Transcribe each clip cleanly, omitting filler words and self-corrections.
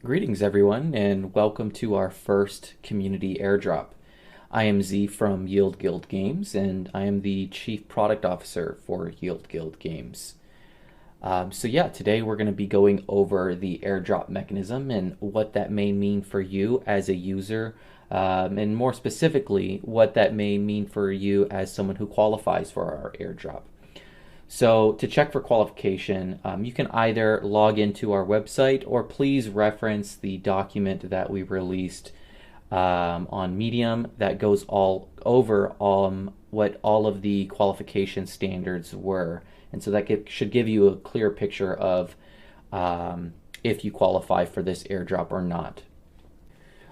Greetings, everyone, and welcome to our first community airdrop. I am Z from Yield Guild Games, and I am the Chief Product Officer for Yield Guild Games. Today we're going to be going over the airdrop mechanism and what that may mean for you as a user, and more specifically, what that may mean for you as someone who qualifies for our airdrop. So to check for qualification, you can either log into our website or please reference the document that we released on Medium that goes all over what all of the qualification standards were. And so that should give you a clear picture of if you qualify for this airdrop or not.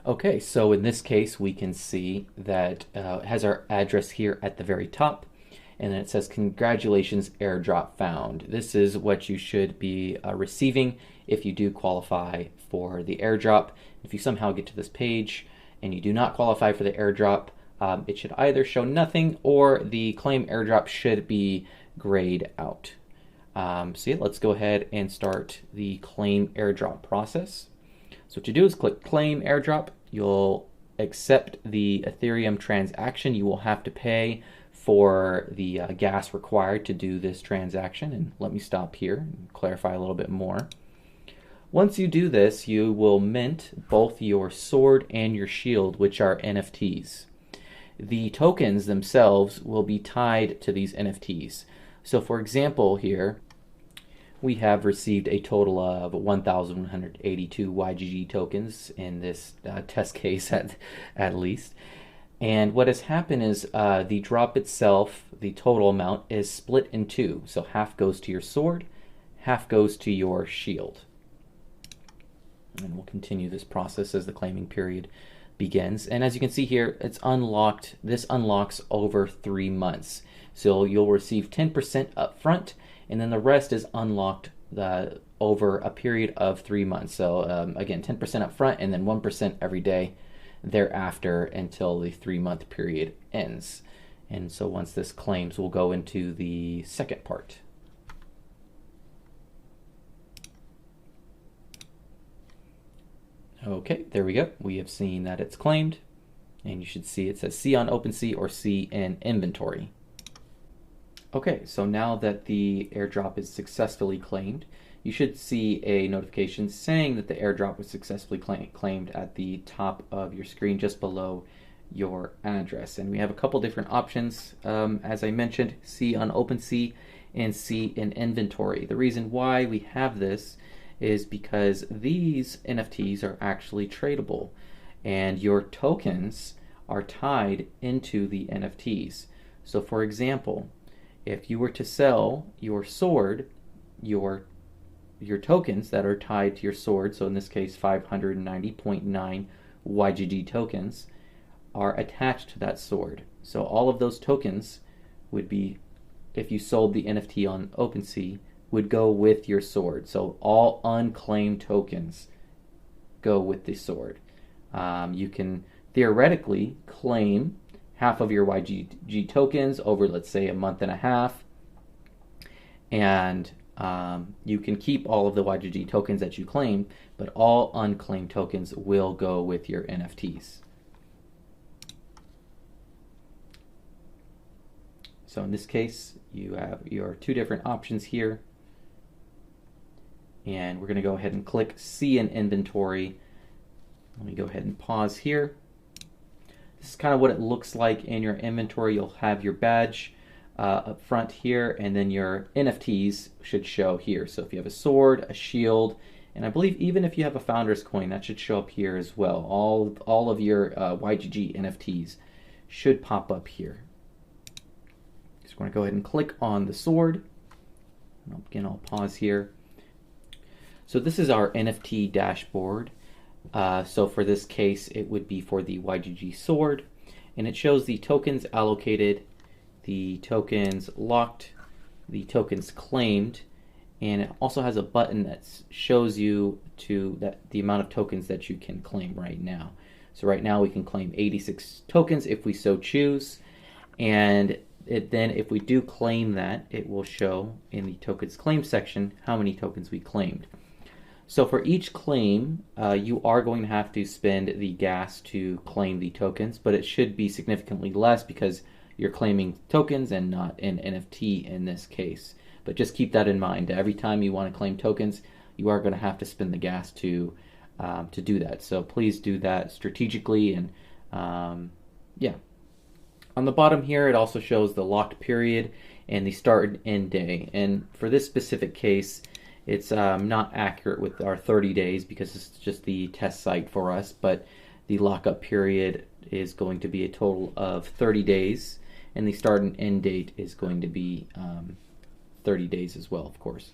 Okay, so in this case, we can see that it has our address here at the very top. And then it says, congratulations, airdrop found. This is what you should be receiving if you do qualify for the airdrop. If you somehow get to this page and you do not qualify for the airdrop, it should either show nothing or the claim airdrop should be grayed out. Let's go ahead and start the claim airdrop process. So what you do is click claim airdrop. You'll accept the Ethereum transaction you will have to pay for the gas required to do this transaction. And let me stop here and clarify a little bit more. Once you do this, you will mint both your sword and your shield, which are NFTs. The tokens themselves will be tied to these NFTs. So for example here, we have received a total of 1,182 YGG tokens in this test case at least. And what has happened is the drop itself, the total amount, is split in two. So half goes to your sword, half goes to your shield. And we'll continue this process as the claiming period begins. And as you can see here, it's unlocked. This unlocks over 3 months. So you'll receive 10% up front, and then the rest is unlocked over a period of 3 months. So again, 10% up front, and then 1% every day thereafter until the 3-month period ends. And so once this claims, we'll go into the second part. Okay, there we go. We have seen that it's claimed, and you should see it says see on OpenSea or see in inventory. Okay, so now that the airdrop is successfully claimed, you should see a notification saying that the airdrop was successfully claimed at the top of your screen just below your address. And we have a couple different options, as I mentioned, see on OpenSea and see in inventory. The reason why we have this is because these NFTs are actually tradable, and your tokens are tied into the NFTs. So for example, if you were to sell your sword, your tokens that are tied to your sword, so in this case 590.9 YGG tokens, are attached to that sword. So all of those tokens would be, if you sold the NFT on OpenSea, would go with your sword. So all unclaimed tokens go with the sword. You can theoretically claim half of your YGG tokens over, let's say, a month and a half, and you can keep all of the YGG tokens that you claim, but all unclaimed tokens will go with your NFTs. So in this case, you have your two different options here, and we're going to go ahead and click see in inventory. Let me go ahead and pause here. This is kind of what it looks like in your inventory. You'll have your badge up front here, and then your NFTs should show here. So if you have a sword, a shield, and I believe even if you have a founder's coin, that should show up here as well. All of your YGG NFTs should pop up here. So we're going to go ahead and click on the sword. And again, I'll pause here. So this is our NFT dashboard. So for this case, it would be for the YGG sword, and it shows the tokens allocated, the tokens locked, the tokens claimed, and it also has a button that shows you the amount of tokens that you can claim right now. So right now we can claim 86 tokens if we so choose, and then if we do claim that, it will show in the tokens claimed section how many tokens we claimed. So for each claim, you are going to have to spend the gas to claim the tokens, but it should be significantly less because you're claiming tokens and not an NFT in this case. But just keep that in mind. Every time you want to claim tokens, you are going to have to spend the gas to do that. So please do that strategically. And yeah, on the bottom here, it also shows the locked period and the start and end day. And for this specific case, it's not accurate with our 30 days because it's just the test site for us, but the lockup period is going to be a total of 30 days, and the start and end date is going to be 30 days as well, of course.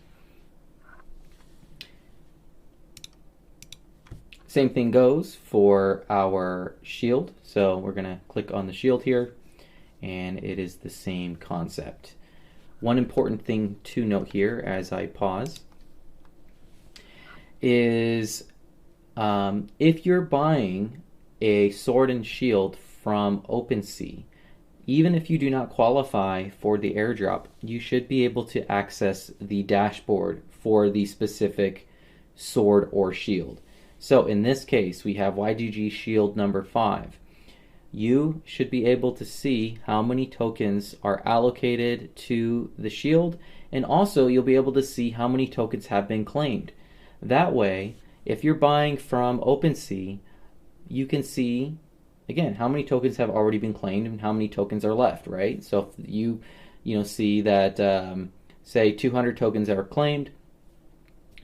Same thing goes for our shield. So we're going to click on the shield here, and it is the same concept. One important thing to note here as I pause is if you're buying a sword and shield from OpenSea, even if you do not qualify for the airdrop, you should be able to access the dashboard for the specific sword or shield. So in this case, we have YGG shield number 5. You should be able to see how many tokens are allocated to the shield, and also you'll be able to see how many tokens have been claimed. That way, if you're buying from OpenSea, you can see, again, how many tokens have already been claimed and how many tokens are left, right? So if you see that, say, 200 tokens are claimed,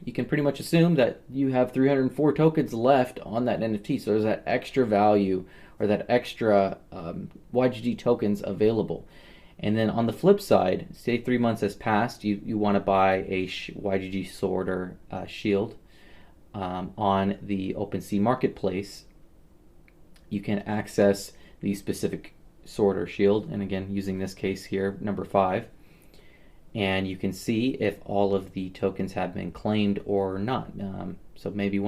you can pretty much assume that you have 304 tokens left on that NFT. So there's that extra value or that extra YGG tokens available. And then on the flip side, say 3 months has passed, you want to buy a YGG sword or shield on the OpenSea marketplace. You can access the specific sword or shield, and again, using this case here, number 5, and you can see if all of the tokens have been claimed or not. So maybe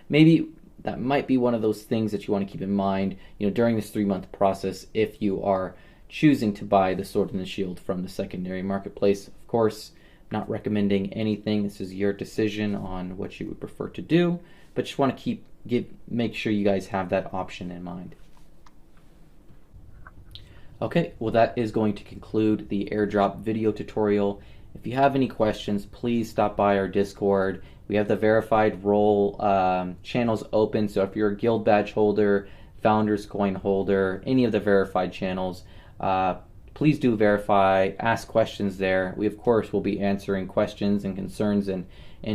maybe that might be one of those things that you want to keep in mind, during this 3-month process if you are choosing to buy the sword and the shield from the secondary marketplace. Of course, I'm not recommending anything. This is your decision on what you would prefer to do, but just want to make sure you guys have that option in mind. Okay, well that is going to conclude the airdrop video tutorial. If you have any questions, please stop by our Discord. We have the verified role channels open, so if you're a guild badge holder, founders coin holder, any of the verified channels, please do verify, ask questions there. We of course will be answering questions and concerns in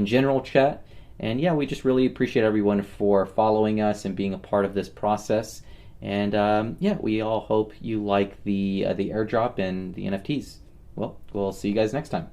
general chat. And yeah, we just really appreciate everyone for following us and being a part of this process. And yeah, we all hope you like the airdrop and the NFTs. Well, we'll see you guys next time.